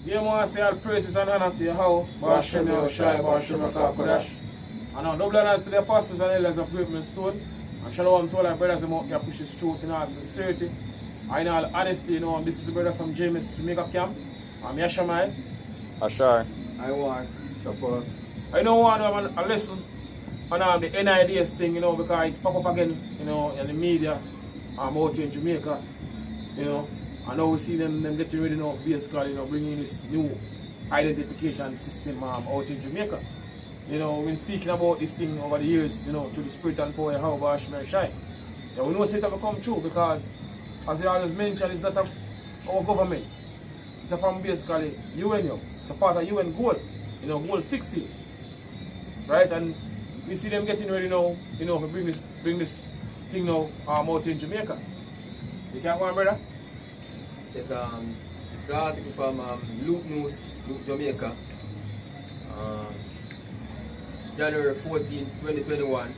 Yeah, man, say all praises and honor to you, how Bashem Yahushai, Bashem Kodash. And now, double honors to the apostles and elders of Great Stone. And shalom to all our brothers and out there push this truth in all sincerity. In all honesty, you know, this is a brother from Jamaica Camp. I'm Yashamai. Ashar. I want. Support. I don't want to have a lesson on the N.I.D.S thing, you know, because it pop up again, you know, in the media. I'm out here in Jamaica, you know. And now we see them getting ready now, basically, you know, bringing this new identification system out in Jamaica. You know, we've been speaking about this thing over the years, you know, through the spirit and power, how Bash Mary Shine. Yeah, we know it's never come true because, as you always mentioned, it's not of our government. It's from basically UN, it's a part of UN goal, you know, goal 60. Right? And we see them getting ready now, you know, to bring this thing now out in Jamaica. You can't go on, brother? It's an article from Luke News, Luke Jamaica, January 14, 2021.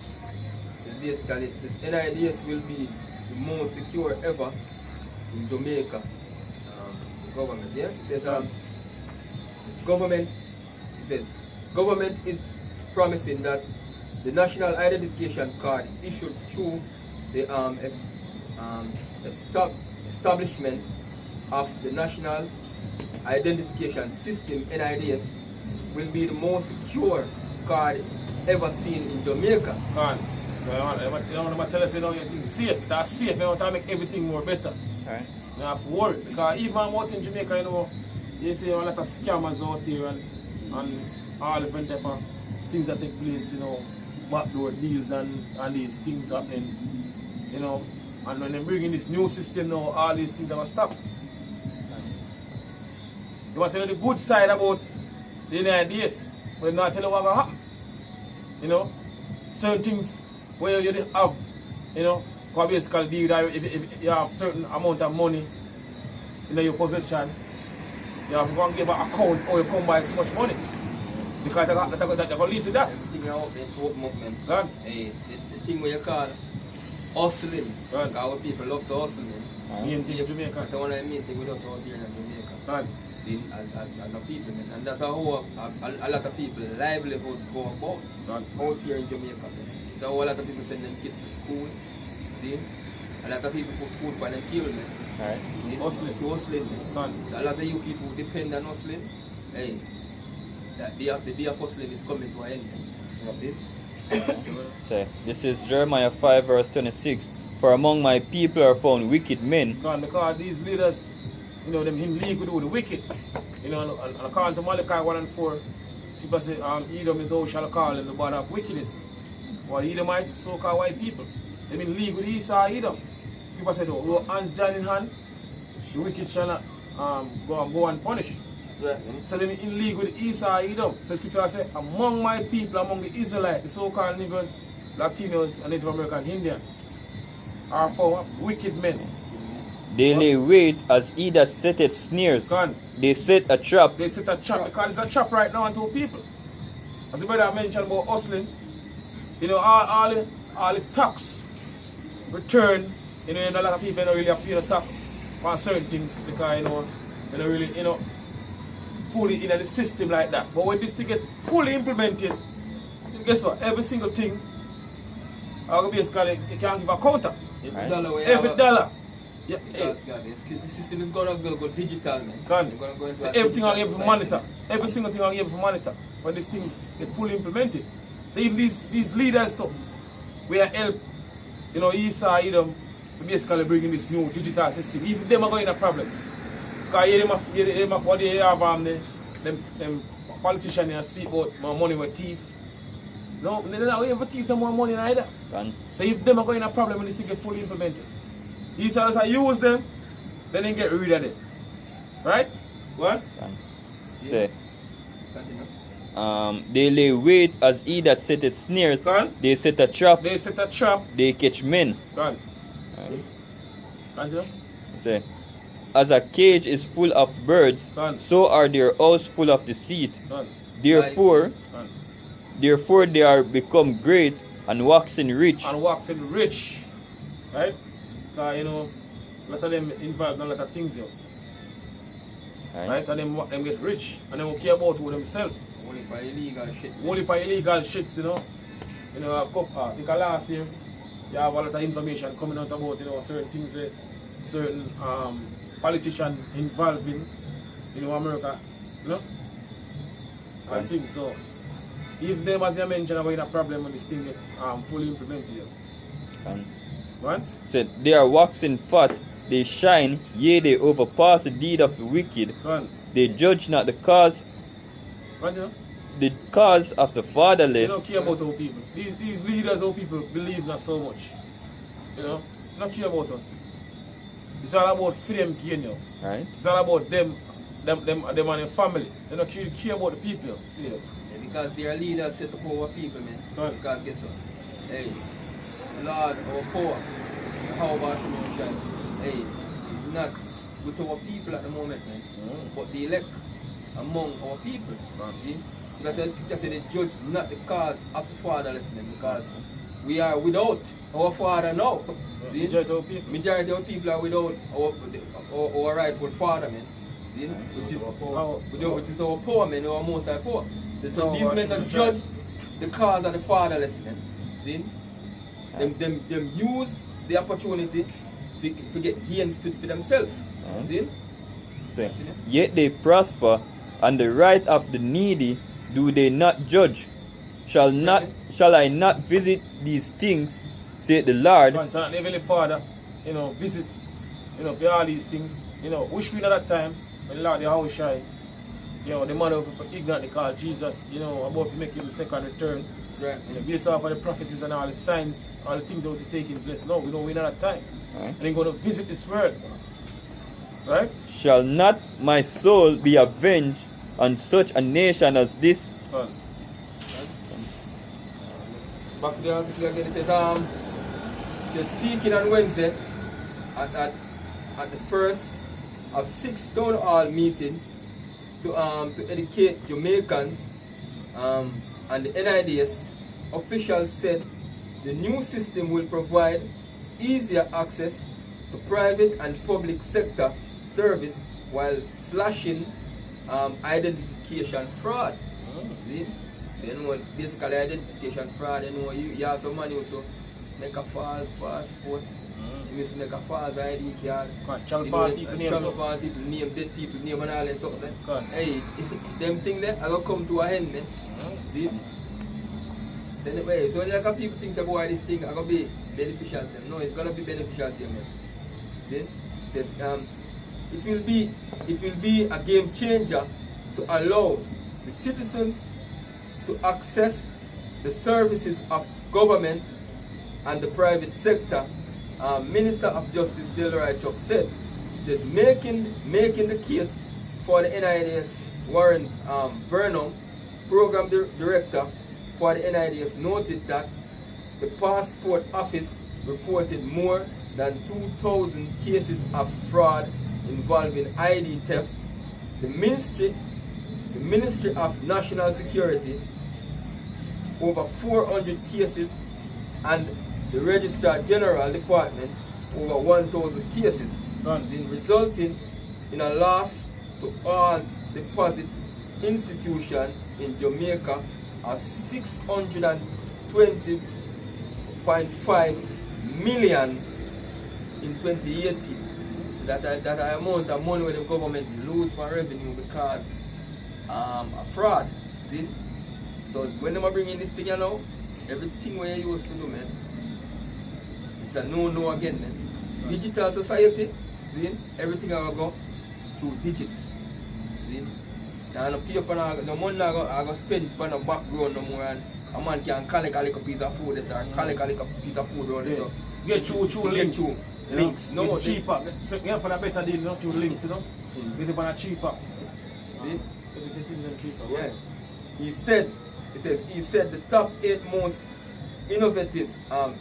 It says N.I.D.S will be the most secure ever in Jamaica. The government, yeah? It says government is promising that the national identification card issued through the establishment of the National Identification System, N.I.D.S, will be the most secure card ever seen in Jamaica. Man, so you want to tell us, you know, you think safe. That's safe. You want to make everything more better. Right. You have to worry. Because even out in Jamaica, you know, you see a lot of scammers out here and all different type of things that take place, you know, backdoor deals and these things happening, you know. And when they bring in this new system now, all these things are going to stop. You want to know the good side about the N.I.D.S, but not tell you what's going to happen. You know, certain things where you have, you know, because basically if you have certain amount of money in your possession, you have to go and give an account or you come by so much money. Because that's going to lead to that. Everything you open up, man. God. Hey, the thing where you call hustling. God. Because our people love to hustle, man. Main thing in Jamaica. That's one of the main things we just out here in Jamaica. God. As a people, man. And that's how a lot of people livelihood go about out here in Jamaica. That's how a lot of people send them kids to school. See? A lot of people put food on their table, man. Right. Hustling. Hustling, man. So a lot of you people who depend on hustling, hey, the day of hustling is coming to an end. You know, So, this is Jeremiah 5 verse 26. For among my people are found wicked men. Because these leaders, you know, them in league with the wicked. You know, and according to Malachi 1 and 4, people say, Edom is thou shall call them the border of wickedness. Or Edomites, so-called white people. They in league with Esau Edom. People say, though, hands join in hand, the wicked shall not go and punish. So they in league with Esau Edom. So scripture say, among my people, among the Israelites, the so-called niggers, Latinos, and Native American Indian, are for wicked men. They lay wait as he that setteth snares. Gone. They set a trap. They set a trap because it's a trap right now unto people. As the brother mentioned about hustling, you know, all the tax return, you know, a lot of people don't really pay the tax on certain things because, you know, they don't really, you know, fully in the system like that. But when this thing get fully implemented, guess what? Every single thing, basically, you can give a counter. every dollar. Every dollar. Yeah, The system is going to go digital, man. Gone. Go into So a everything digital I'll able to society. monitor. Every single thing I'll able to monitor when this thing get fully implemented. So if these leaders too, we are help, you know, Esau, Edom, to basically bring in this new digital system. Even them are going to have a problem. Because they must what they have them politicians here speak about more money with thief. No, they're not going to thief them more money either. Gone. So if them are going to have a problem when this thing get fully implemented. Esau just use them, then they get rid of them. Right? What? Gone. Yeah. Say, Continue. they lay wait as he that setteth snares. Gone. They set a trap. They set a trap. They catch men. Gone. Right. Continue. Say, as a cage is full of birds, Gone. so are their house full of deceit. Gone. Therefore, Gone. therefore they are become great and waxing rich. And waxing rich. Right? Because, you know, a lot of them involved in a lot of things here. right? And them get rich, and they don't care about who themselves. Only for illegal shit. Only for illegal shits, you know. You know, because last year, you have a lot of information coming out about, you know, certain things where certain politicians involved in, you know, America, you know, and things. So, if them, as you mentioned, about a problem when this thing get fully implemented, right? Said they are waxing fat, they shine, yea, they overpass the deed of the wicked. They judge not the cause. Right, you know? The cause of the fatherless. They don't care about our people. These leaders, our people, believe not so much. You know, they don't care about us. It's all about freedom gain, you know. Right. It's all about them and their family. They don't care about the people. You know. Yeah, because their leaders set up our people, man. Right. Because guess what? Hey, Lord, our power, how about you, hey, it's not with our people at the moment, man. But the elect among our people. See? So that's why Scripture says they judge not the cause of the fatherlessness, because we are without our father now. See? Majority of people are without our rightful father, man. See? Which is our poor, man, our most high poor. So these men don't judge the cause of the fatherless, man. See? Them use the opportunity to get gain for themselves. See? So, yet they prosper, and the right of the needy do they not judge. Shall I not visit these things, said the Lord? So Heavenly Father, you know, visit, you know, for all these things. You know, wish we at that time when Lord the house shy, you know, the man of people ignorantly called Jesus, you know, about to make him the second return. Right. You know, based off of the prophecies and all the signs, all the things that was taking place. No, we know we're not at that time. Right. And they're going to visit this world. Right? Shall not my soul be avenged on such a nation as this? Back to the article again, it says speaking on Wednesday at the first of 6 town hall meetings to educate Jamaicans, and the N.I.D.S. officials said the new system will provide easier access to private and public sector service while slashing identification fraud. See? So you know, basically identification fraud, you know, you have some money also make a false passport, you used to make a false ID card, travel people name, dead people name and all that something. Hey, them thing there, I will come to a end, man. See? So anyway, so like people think about this thing, I gonna be beneficial to them. No, it's gonna be beneficial to them, man. See? It says, it will be a game changer to allow the citizens to access the services of government and the private sector. Minister of Justice Delroy Chuck said, he says, making the case for the N.I.D.S. Warren Vernon, program director for the N.I.D.S., noted that the passport office reported more than 2,000 cases of fraud involving ID theft. The Ministry of National Security, over 400 cases, and the Registrar General Department, over 1,000 cases, resulting in a loss to all deposit institutions in Jamaica of $620.5 million in 2018. That amount of money where the government lose for revenue because of fraud. See? So when they bring in this thing, you know, everything where you used to do, man, it's a no again, man. Digital society, see? Everything I go through digits. See? And the paper, the money I go spend on the background no more, and a man can collect a little piece of food, or collect a little piece of food around this. Get through links. Links, no, it's cheaper. So you have a better deal, not through links, you know? Get it on a cheaper. See? Cheaper. Yeah. He said the top 8 most innovative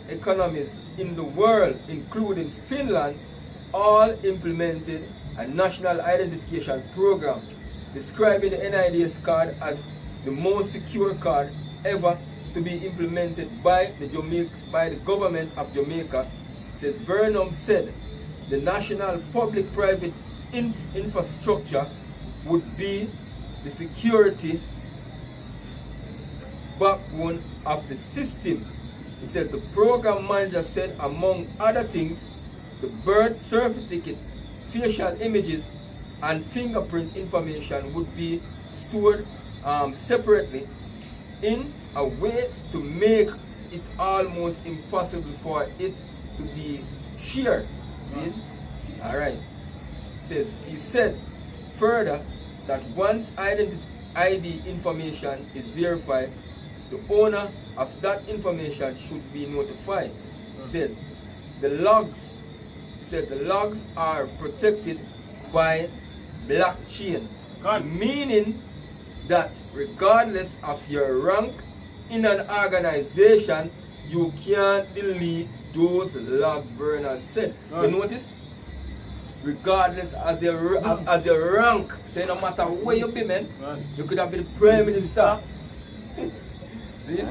economies in the world, including Finland, all implemented a national identification program, describing the N.I.D.S. card as the most secure card ever to be implemented by the government of Jamaica. Says Burnham said the national public-private infrastructure would be the security backbone of the system. He said the program manager said, among other things, the birth certificate, facial images, and fingerprint information would be stored separately in a way to make it almost impossible for it to be shared. See? Alright. He said further that once ID information is verified, the owner of that information should be notified. He said the logs are protected by blockchain, meaning that regardless of your rank in an organization, you can't delete those logs. Vernon said. You notice? Regardless as your rank, say no matter where you be, man, you could have been the prime minister. See?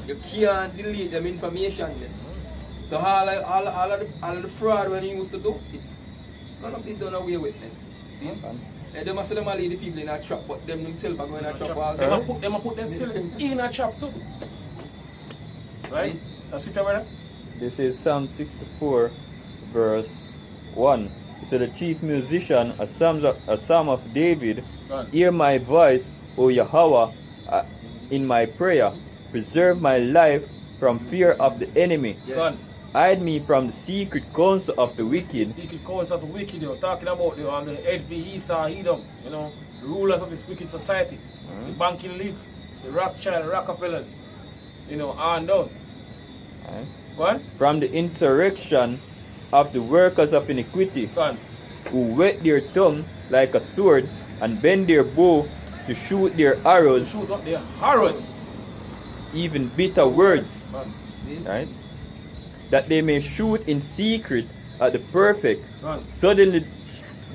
You can't delete them information, man. So all of the fraud when you used to do, it's gonna be done away with, man. They must them lead the people in a trap, but them themselves are going in a trap also. They must put themselves in a trap too. Right? That's it, brother? This is Psalm 64, verse 1. It said, the chief musician, a psalm of David, hear my voice, O Yahweh, in my prayer. Preserve my life from fear of the enemy. Hide me from the secret counsel of the wicked. Secret counsel of the wicked, you're talking about the Edvi, Esau, Edom, you know, the rulers of this wicked society, the banking leagues, the Rothschild, Rockefellers, you know, on down. What? From the insurrection of the workers of iniquity, who whet their tongue like a sword and bend their bow to shoot their arrows. To shoot up their arrows. Even bitter words. Right? That they may shoot in secret at the perfect. Suddenly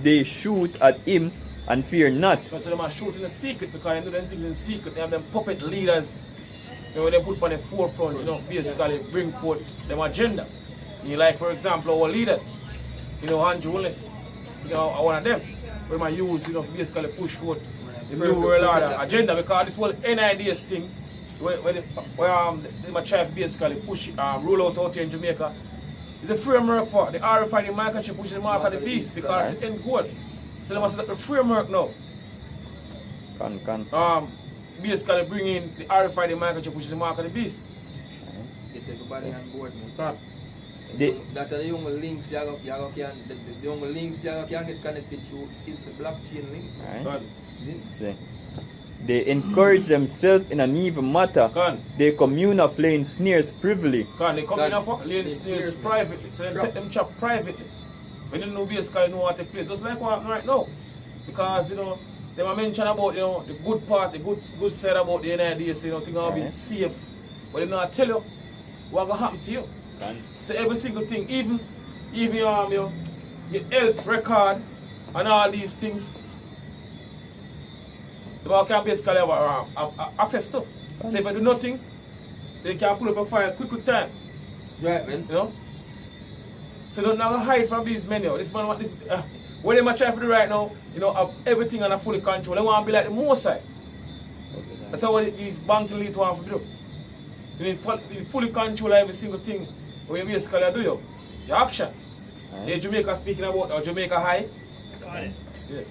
they shoot at him and fear not. So they must shoot in the secret because they do them things in secret. They have them puppet leaders, you know, they put on the forefront, you know, basically bring forth them agenda. You like, for example, our leaders, you know, Andrew Willis, you know, one of them, we might use, you know, basically push forth the new world order agenda, because this whole N.I.D.S thing, where they might try to basically push it, roll out here in Jamaica, is a framework for the RFID microchip, which is the mark of the beast, because it's the end goal. So they must set up the framework now. Basically bring in the RFID microchip, which is the mark of the beast. Get everybody on board, man. That the young links the young links you can get connected to is the blockchain link. Right. They encourage themselves in an even matter. They commune of laying snares privily. They commune of laying snares privately. So they set them trap privately. When you know basically know what take place. Just like what happened right now. Because you know they were mention about, you know, the good part, the good side about the N.I.D.S, you know, things are being safe. But they not tell you what gonna happen to you. So every single thing, even your health record and all these things, the man can basically have access to. So if I do nothing, they can pull up a file quick time. Right, man. You know? So don't now hide from these men. This man want this. What they might try to do right now, you know, have everything under fully control. They want to be like the most side. That's what these banking lead want to do. You need fully control every single thing. When you basically do your action. The Jamaica speaking about or Jamaica High. Yeah.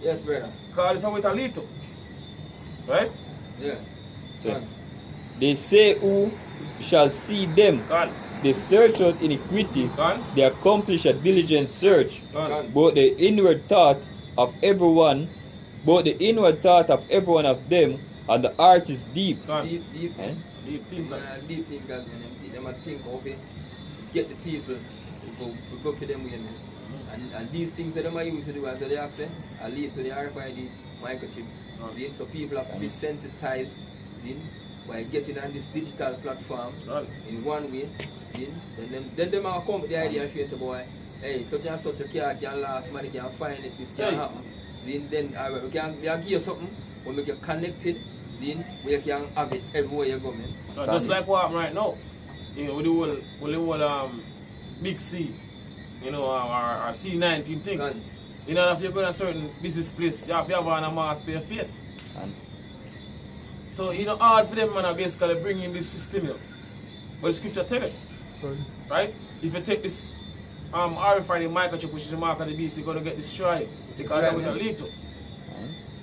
Yes, brother. Because it's how it lead to. Right? Yeah. So, they say who shall see them. They search out iniquity. They accomplish a diligent search. Both the inward thought of everyone, of them, and the heart is deep. Deep thinkers, man. They must think of it, get the people to go for them, man. And these things that they might use to do as they accent are lead to the RFID microchip. So people have to be sensitized by getting on this digital platform in one way. Then they might come with the idea and say, boy, hey, such and such a car can last, money can find it, this can happen. Then we can give you something when we can connect it. We can have it everywhere you go, man. Just like what happened right now, you know, with the whole Big C, you know, our C19 thing. You know, if you go in a certain business place, you have to have on a mask for your face. And So, you know, hard for them, man, to basically bring in this system, you know. But the scripture tell it, right? If you take this RFID microchip, which is the mark of the beast, you're going to get destroyed. Because that will lead to.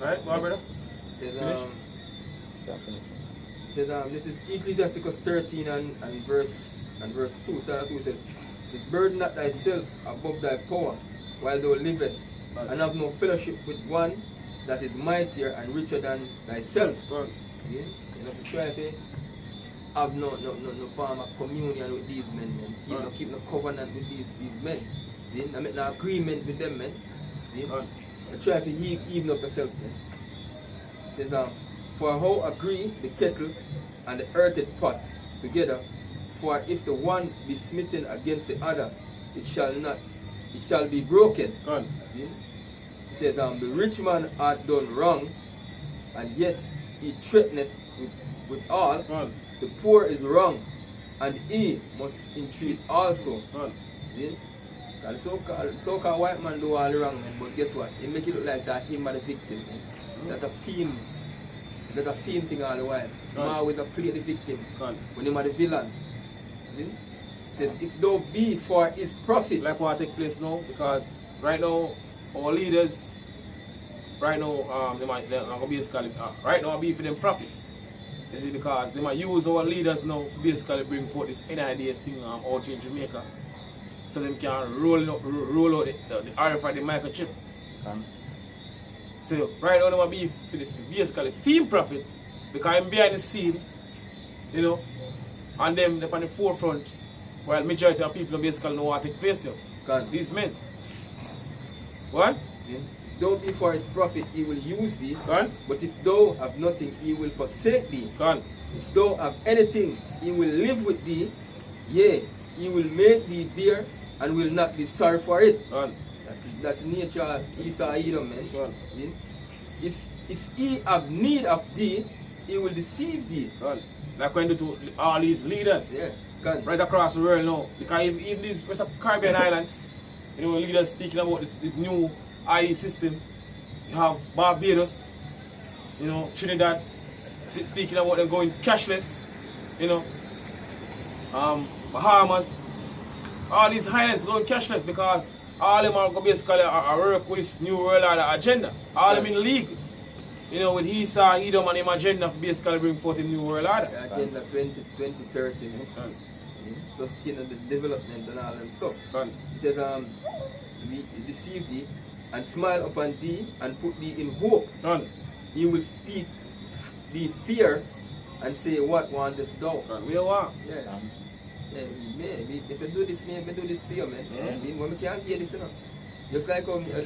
Right? What, brother? Says, this is Ecclesiasticus 13 and verse 2. Start 2 says, burden not thyself above thy power, while thou livest, and have no fellowship with one that is mightier and richer than thyself. You know, to try to have no form of communion with these men. Keep no covenant with these men. See? I make no agreement with them, man. See? Try to even up yourself, man. It says, for how agree the kettle and the earthen pot together, for if the one be smitten against the other, it shall be broken. See? It says, the rich man hath done wrong, and yet he threateneth with all. The poor is wrong, and he must entreat also. See? And so-called white man do all wrong, man, but guess what? He make it look like him are the victim, man. That's a theme. That's a theme thing all the while. He always play the victim when he are the villain. See? It says, if thou be for his profit. Like what take place now, because right now, our leaders, right now, they might basically, right now, be for them profit. You see, because they might use our leaders now to basically bring forth this N.I.D.S thing out in Jamaica. So they can roll out the RFID microchip. So right now they want to be for the basically theme profit, because I'm behind the scene, you know, and them they're on the forefront, while majority of people basically know what take place here. These men. What? Yeah. Though be for his profit, he will use thee. But if thou have nothing, he will forsake thee. If thou have anything, he will live with thee. Yea, he will make thee bear and will not be sorry for it. That's nature of Esau Edom, man. If he have need of thee, he will deceive thee. Like when they do to all these leaders, right across the world now. Because even these West Caribbean islands, you know, leaders speaking about this new ID system. You have Barbados, you know, Trinidad, speaking about them going cashless, you know, Bahamas, all these islands going cashless because all them are basically work with this new world order agenda. All them in league, you know, with Esau, Edom and him agenda for basically bring forth a new world order. Agenda 2030, man. Sustainable development and all them stuff. It says, we deceive thee and smile upon thee and put thee in hope. He will speak thee fear and say, what wantest thou? We want. Yeah. Yeah, man, if you do this, man, do this for you, man. When we can't hear this, you know. Just like how the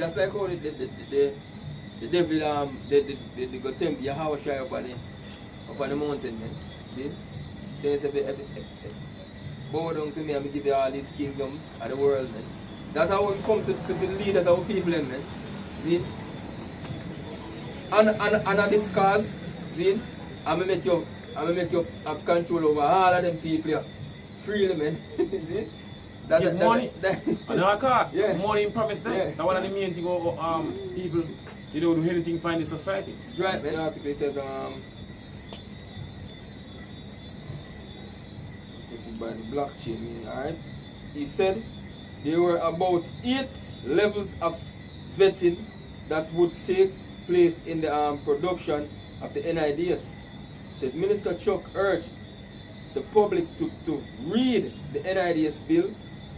devil, they go tempt Yahweh Shai up on the mountain, man. See? Then he said, bow down to me and give you all these kingdoms of the world, man. That's how we come to the leaders of our people, man. See? And at this cause, see? I'm gonna make you have control over all of them people here. Freely, man. See? Give money. And our cost. Yeah. Money in promise them. Yeah. That's one of the main things about people, you know, do anything find in society. That's right, man. The article says, protected by the blockchain, alright? He said there were about 8 levels of vetting that would take place in the production of the N.I.D.S. It says Minister Chuck urged the public to read the N.I.D.S bill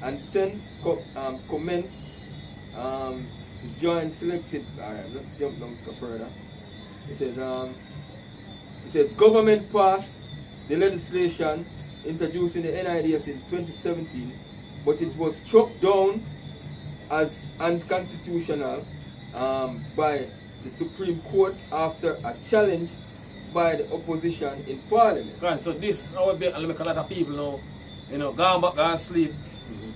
and send comments to join selected. Alright, let's jump down further. It says government passed the legislation introducing the N.I.D.S in 2017, but it was struck down as unconstitutional by the Supreme Court after a challenge by the opposition in Parliament. Right, so this will make a lot of people now, you know, gone back, gone sleep,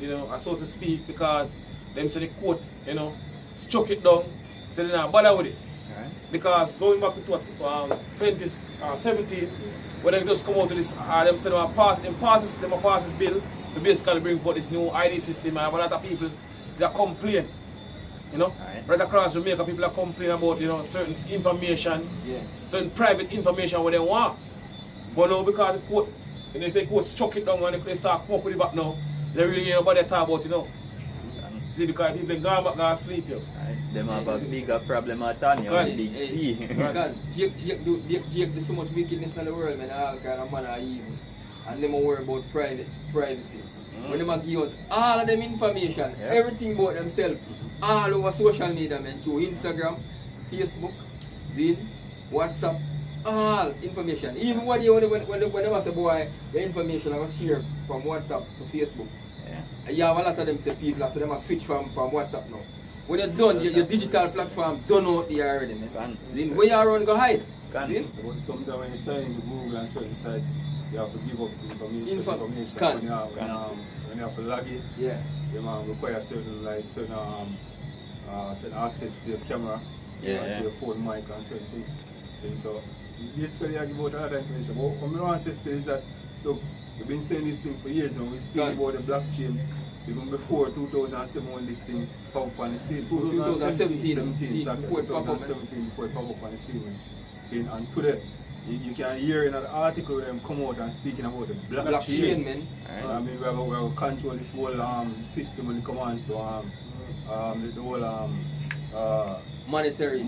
you know, so to speak, because them say the court, you know, struck it down, so they're not bother with it. Right. Because going back to 2017, when they just come out to this, them say them pass this bill to basically bring forth this new ID system, and a lot of people that complain. You know, Right. right across Jamaica, people are complaining about, you know, certain information, certain private information what they want. But now because the court, you know, if the court struck it down and they start come up with it back now, they really ain't nobody talk about it now. See, because people gone back and sleep here. Right. Them have a bigger problem at all, you know, Right. big C. God, Jake do so much wickedness in the world, man. All kind of man are evil. And them worry about privacy. When them a give out all of them information, everything about themselves, all over social media, man, through Instagram, Facebook, Zine, WhatsApp, all information. Even when they was a boy, the information I was shared from WhatsApp to Facebook. Yeah. You have a lot of them say people, so them a switch from WhatsApp now. When you're done, your digital platform done out here already, man. Then where you are run, go hide. Can. Then, But sometimes when you sign into Google and certain sites, you have to give up information. Can. When you have to log in, yeah. you require certain access to your camera, to your phone mic and certain things. So basically I give out other information. But what I want to say is that, look, we've been saying this thing for years now. We speak about the blockchain even before 2007 when this thing popped up on the scene. 2017 before it popped up on the scene. And today, you can hear in an article where them come out and speaking about the blockchain. Man. I mean, we have control this whole system when it comes to the whole monetary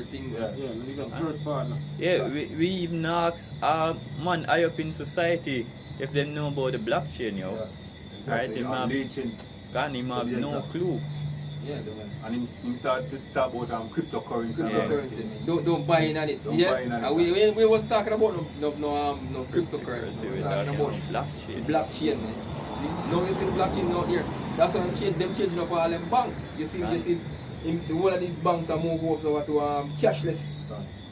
thing. Yeah. Yeah, we got third partner. Yeah, we even ask man high up in society if they know about the blockchain, yo. Yeah, Right, exactly. they have, Leeching. can him have no clue. Yeah. And him start to talk about cryptocurrency. Cryptocurrency, man. Don't buy in on it. Don't Yes. buy in on it. And we was talking about no cryptocurrency. We We were was talking talking about about the blockchain. blockchain, man. Now you see the blockchain out here. That's why them changing up all them banks. You see, the whole of these banks are moving over to cashless.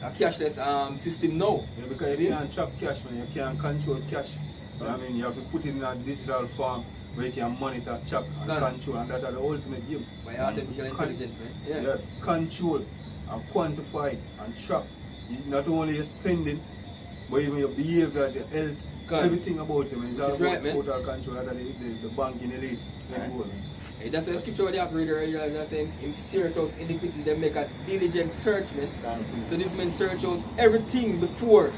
A cashless system now. Yeah, because you can't trap cash, man. You can't control cash. I mean, you have to put it in a digital form where you can monitor, chop, and control, and that's the ultimate game. By artificial intelligence, man. You Yeah. have to control and quantify and track. Not only your spending, but even your behavior, your health, everything about you, man. It's all Which is about right, man. total control. That's the banking elite. Hey, that's why the scripture they have read earlier, that says him search out iniquity, they make a diligent search, man. So this man search out everything before.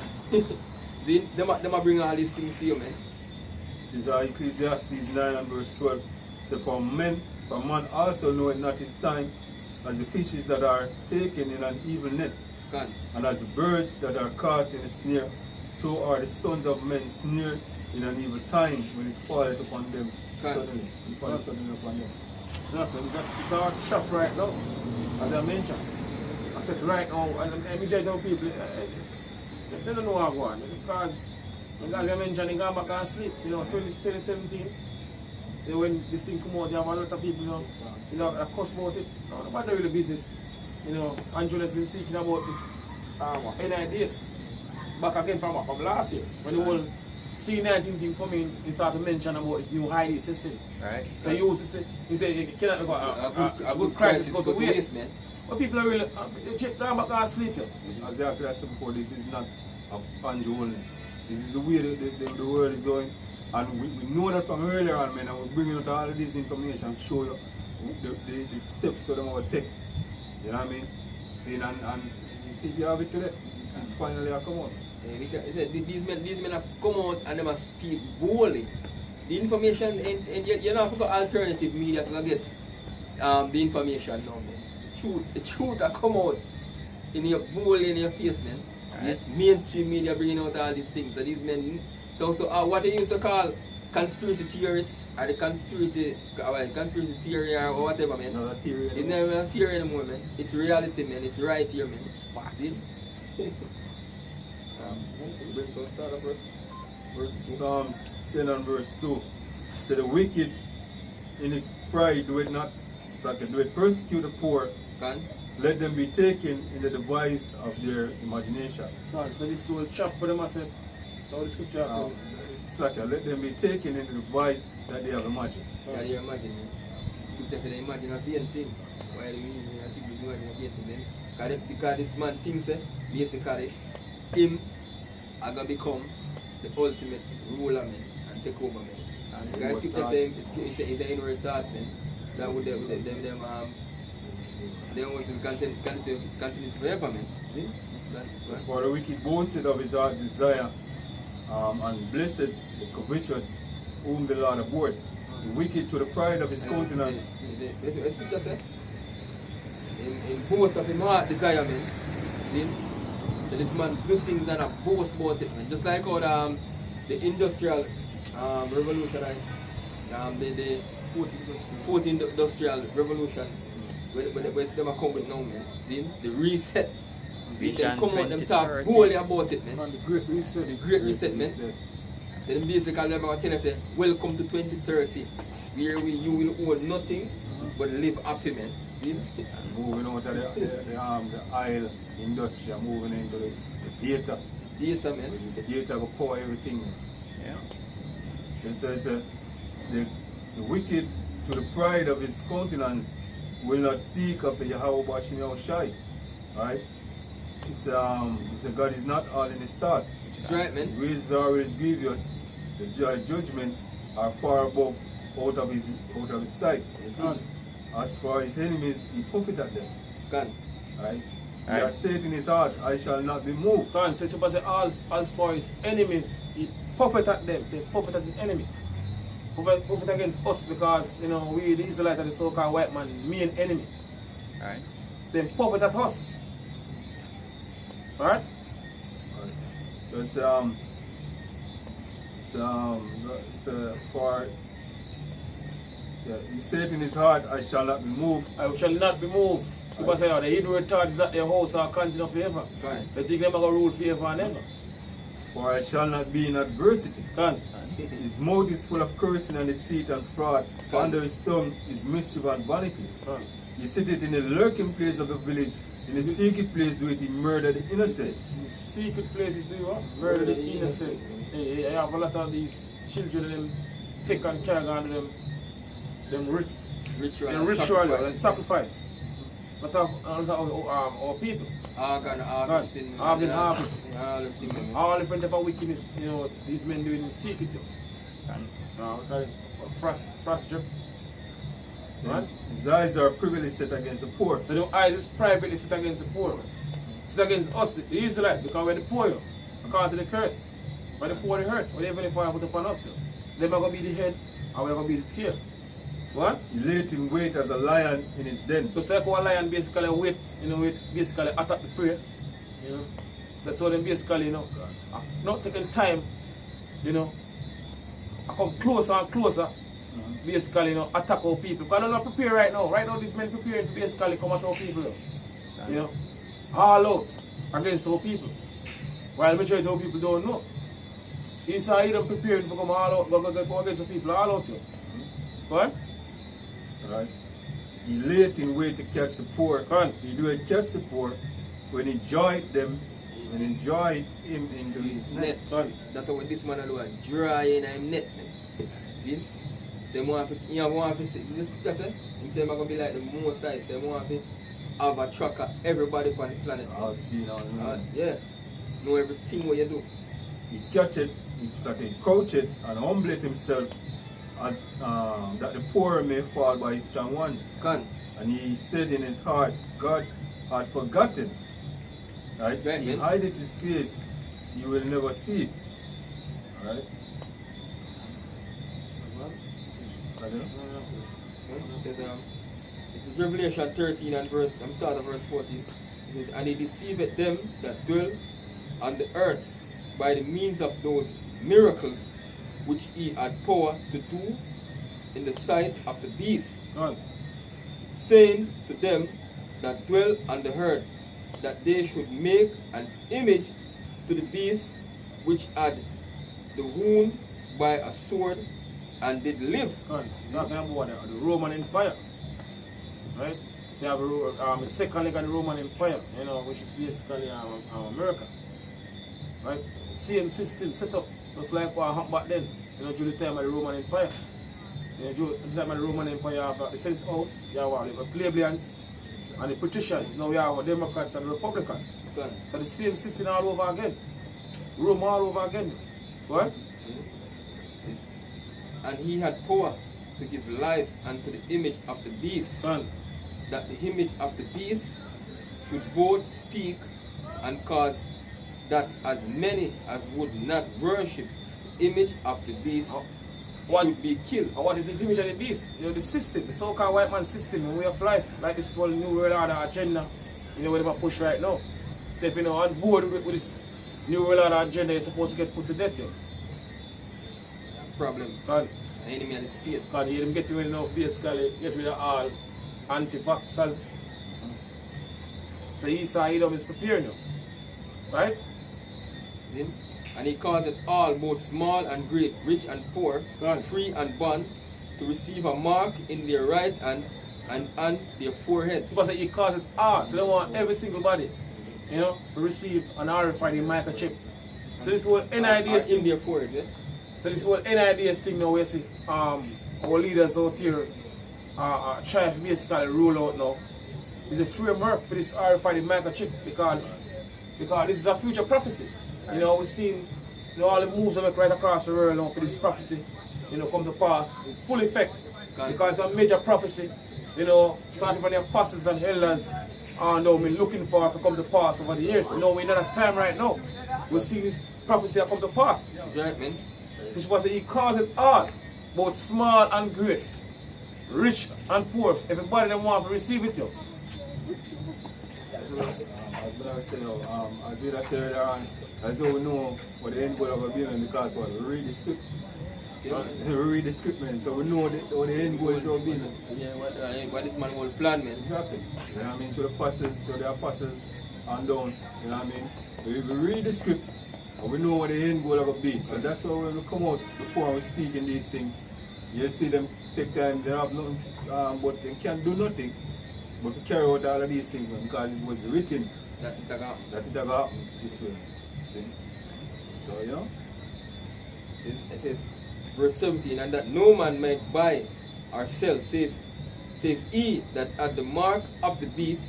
See, them a bring all these things to you, man. This is Ecclesiastes 9 and verse 12. So for man also knoweth not his time, as the fishes that are taken in an evil net, and as the birds that are caught in a snare, so are the sons of men snared in an evil time when it falleth upon them suddenly. It falleth suddenly upon them. Exactly. It's our shop right now, as I mentioned. I said right now, and we judge our people, they don't know how to go on. Because, as I mentioned, they go back and sleep. You know, 2017, when this thing come out, you have a lot of people, you know, that cuss about it. So nobody really business. You know, Angela's been speaking about this N.I.D.S. back again from last year. When the whole C19 thing come in, he started to mention about this new I.D. system. Right. So you used to say, he said, you cannot go a good crisis go to waste. Man. But people are really, they come back and sleep here. As I said before, this is not a panjolness. This is the way the world is going. And we know that from earlier on, man, and we're bringing out all of this information to show you the steps so them will take. You know what I mean? See, and you see if you have it today, it finally come out. These men have come out and they must speak boldly. The information, and you're not going to alternative media to get the information now, man. The truth that come out in your boldly in your face, man. Right. It's mainstream media bringing out all these things. So these men, so what they used to call conspiracy theorists, or the conspiracy theory or whatever, man. Another theory. It's never a theory anymore, man. It's reality, man. It's right here, man. It's fact. See? Psalms 10 and verse 2. So the wicked in his pride do it not, do it persecute the poor. Let them be taken in the device of their imagination. So this whole chop for them, I said, so the scripture said. It's like let them be taken in the device that they have imagined. Yeah, you imagine, man. Scripture said, imagine a vain thing. While we think we imagine a vain thing, then. Because this man thinks, basically, him are going to become the ultimate ruler, man, and take over, man. And the scripture says, it's an inward thoughts, man. that would them was continue forever, man. See? For the wicked boasted of his heart desire, and blessed the covetous whom the Lord abhorred. The wicked to the pride of his countenance. The scripture said, in boast of his heart desire, man. See? So this man do things and a boast about it, man. Just like how the industrial revolution, the 14th industrial revolution, when them come with now, man. See? The reset. Them come out, them talk boldly about it, man. And the great reset. The great reset, man. So then basically they're going to tell us, welcome to 2030, where you will own nothing but live happy, man. See? And moving out of the oil industry, moving into the data. Data, man. The data will power everything, man. Yeah. So it's the wicked to the pride of his countenance will not seek after Yahweh Bashim Yahushai. Right? He said God is not all in his thoughts. Which is right, man. His ways are always grievous. The judgment are far above out of his sight. As for his enemies, he puffeth at them. Gone. Right? He hath said in his heart, I shall not be moved. Gone. So suppose as for his enemies, he puffeth at them. Say puffeth at his enemy. Puffeth against us because we the Israelites are the so-called white man, main enemy. Right. Say puffeth at us. Alright? So he said in his heart, I shall not be moved. I shall not be moved. Because the Hebrew thoughts that their house are continue forever. Right. They think they're going to rule forever and ever. For I shall not be in adversity. Can. His mouth is full of cursing and deceit and fraud. Under his tongue is mischief and vanity. Can. He sitteth in the lurking place of the village. In the secret place do it he murder the innocent. In secret places do what? Murder the innocent. Hey, I have a lot of these children them take and carry on them ritual and sacrifice. But our people. Harvesting. All different type of wickedness, these men doing in secret. Frost drip. Right? His eyes are privily set against the poor. So the eyes is privately set against the poor. Set against us, the Israelites, because we're the poor. According to the curse. We're the poor, the hurt. Whatever the fire put upon us. They're going to be the head, and we're going to be the tail. What? He laid in wait as a lion in his den. Just like how a lion basically wait, basically attack the prey. That's how them basically, not taking time, I come closer and closer. Basically, attack our people. Because they're not prepared right now. Right now, these men preparing to basically come at our people. All out against our people. While majority of our people don't know. It's either preparing to come all out, go against the people all out here. What? Right? He laid in wait to catch the poor. He do it catch the poor when he joined them and enjoyed him into his net. That's what this man do, dry in his net. See? Say more of it, just say, he say I'm gonna be like the more size, say more of it, have a tracker everybody on the planet. I'll see now. Yeah. Know everything what you do. He catch it, he started coach it and humble it himself as that the poor may fall by his strong ones. And he said in his heart, God had forgotten. Right? He hideth his face, you will never see it. Alright? This is Revelation 13 and I'm starting at verse 14. It says, and he deceiveth them that dwell on the earth by the means of those miracles which he had power to do in the sight of the beast, saying to them that dwell on the earth that they should make an image to the beast which had the wound by a sword and did live. Talking about the Roman Empire. Right? So you have a second leg of the Roman Empire, which is basically America. Right? Same system set up, just like what happened back then, during the time of the Roman Empire. During the time of the Roman Empire, you have the Senate House, you have the plebeians and the patricians. Now we have the Democrats and the Republicans. So the same system all over again. Rome all over again. What? And he had power to give life unto the image of the beast, Son. that the image of the beast should both speak and cause that as many as would not worship the image of the beast should be killed. And what is the image of the beast? You know, the system, the so-called white man system, the way of life, like this whole new world order agenda, you know, what they're push right now. So if you're not on board with this new world order agenda, you're supposed to get put to death, yo. Problem. God. Enemy of the state. God, you them getting rid of basically, get rid of all anti-vaxxers. So Esau Edom is preparing you. Right? Then, and he causeth all, both small and great, rich and poor, Right. free and bond, to receive a mark in their right hand and on their foreheads. Because he calls it R, so they want every single body, you know, to receive an RFID microchip. So this whole N.I.D.S. in thing, their foreheads, yeah? so this whole N.I.D.S. thing now we see our leaders out here trying to basically roll out now. Is a framework for this RFID microchip because this is a future prophecy. You know, we've seen, you know, all the moves that make right across the world now for this prophecy, you know, come to pass in full effect. Because it's a major prophecy, you know, starting from the apostles and elders, and now we're looking for it to come to pass over the years. You know, we're not at time right now. We're seeing this prophecy come to pass. That's right, man. This was he calls it all, both small and great, rich and poor. Everybody that want to receive it, yo. As I say, as we said earlier on, as we know what the end goal of a being because what we read the script. We read the script, man, so we know what the end goal is of being. Yeah, what this man will plan, man. Exactly. You know what I mean? To the apostles and down, you know what I mean? We read the script and we know what the end goal of a being. So that's why when we come out before we speak in these things, you see them take time, they have nothing, but they can't do nothing. But to carry out all of these things, man, because it was written That it got that it ever happened this way. See? So, you know? it says, verse 17, and that no man might buy or sell save he that at the mark of the beast,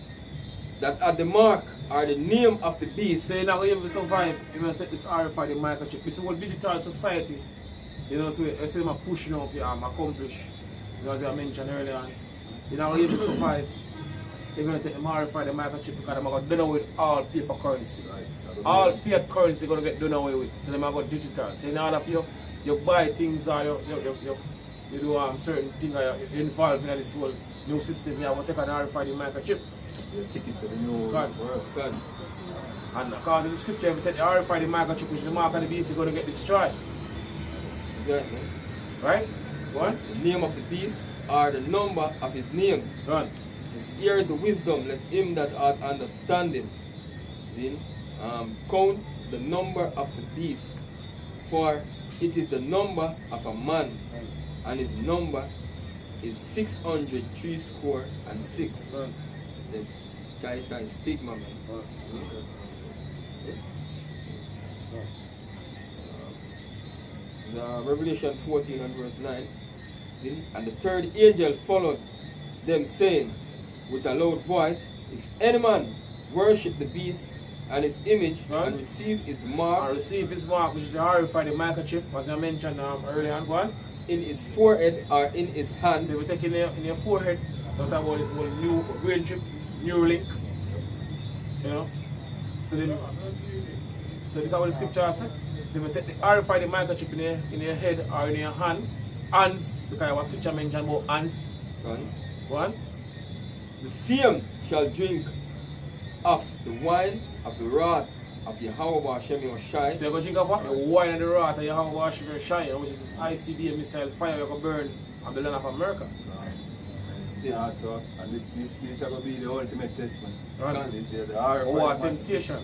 that at the mark or the name of the beast. Say now you will survive, you will take this RFID microchip. This whole digital society, you know, so I say I'm pushing off you accomplish, you know, as I mentioned earlier on. You know, you will survive. You're going to take the RFID microchip because they're going to do away with all paper currency. Right. All fiat currency going to get done away with. So they're going to go digital. So in order for you buy things or you do certain things or you're involved in this whole new system, you have to take an RFID microchip. You take it to the new God. world. God. And according to the scripture, if you take the RFID microchip, which is the mark of the beast, you're going to get destroyed. Right, man. Right? Go on. The name of the beast or the number of his name. Go on. It says, here is the wisdom, let him that hath understanding count the number of the beast, for it is the number of a man, and his number is 666. Go on. The child sign stigma, man. Go on. Revelation 14 and verse 9. See? And the third angel followed them, saying with a loud voice, if any man worship the beast and his image, Right. and receive his I mark receive his mark, which is the RFID microchip, as I mentioned earlier on. Go on. in his forehead or in his hand, So we take in your forehead, so that about this whole new brain chip, new link. You know? So then, so this is what the scripture says. So we take the RFID microchip in your head or in your hand, hands, because what scripture mentioned about hands. right? Go on. The same shall drink of the wine of the wrath of Yahweh Hashem Yoshai. So you're going to drink of what? The wine and the wrath and you have a wash your shine, which is ICBM missile fire you're going to burn on the land of America. Yeah, and this is going to be the ultimate test, man. Right. The RFID Oh, what man. temptation.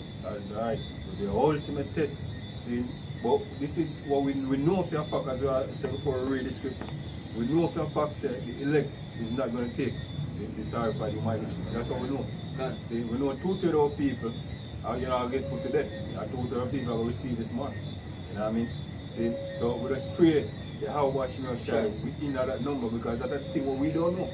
Right. The ultimate test. See, but this is what we know for a fact, as we said before we read the script. We know for a fact that the elect is not going to take this RFID microchip. That's what we know. God. See, we know 2/3 of people are get put to death. And 2/3 of people are going to receive this mark. You know what I mean? See, so we just pray that how watching our child within that number, because that's the thing what we don't know.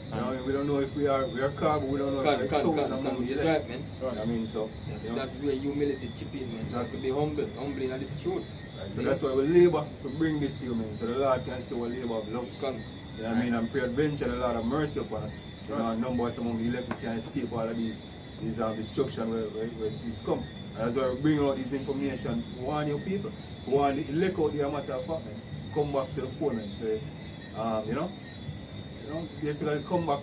You know, we don't know if we are called, but we don't know if we're chosen among That's them. right, man. You know what I mean? So, Yes, you know, that's where humility chip in, man. So I could be humbling in this truth. right, so that's why we labor to bring this to you, man. So the Lord can see what labor of love. Come. You know what I mean? And peradventure, a lot of mercy upon us. You know, a number of some of the elect can escape all of these destruction where she's come. And as I bring out this information, warn your people, warn the elect out there, matter of fact, man, come back to the phone, man. You know, basically come back.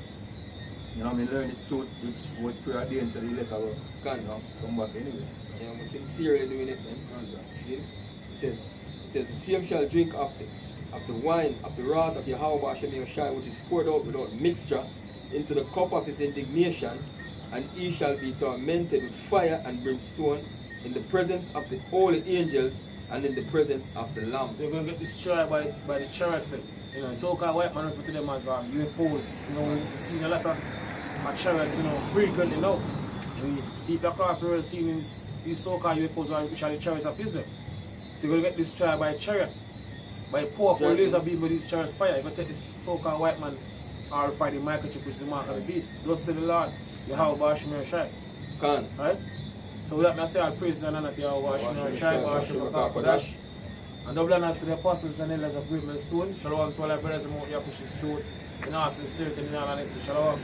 You know, I mean, learn this truth, which was preordained to the elect. You know, come back anyway. So. Yeah, I'm sincerely doing it, man. It says, the same shall drink of the wine of the wrath of Yahweh Hashem Yahushai, which is poured out without mixture into the cup of his indignation, and he shall be tormented with fire and brimstone in the presence of the holy angels and in the presence of the Lamb. So you're going to get destroyed by the chariots. You know, so-called white man refer to them as UFOs. You know, we've seen a lot of chariots, you know, frequently now. People across the world seeing these so-called UFOs, which are the chariots of Israel. So you're going to get destroyed by chariots. By powerful laser beam with these chariots fire. You're going to take this so-called white man RFID the microchip, which is the mark of the beast. Thus to the Lord, Yahweh Hashem Yahushai. Right? So with that, I say I praise and honor to Yahweh Hashem Yahushai, Hashem Yahushai. And double honors to the apostles and elders of Great Millstone. Shalom to all our brothers and Mount Yakush's truth. In all sincerity and in all honesty. Shalom.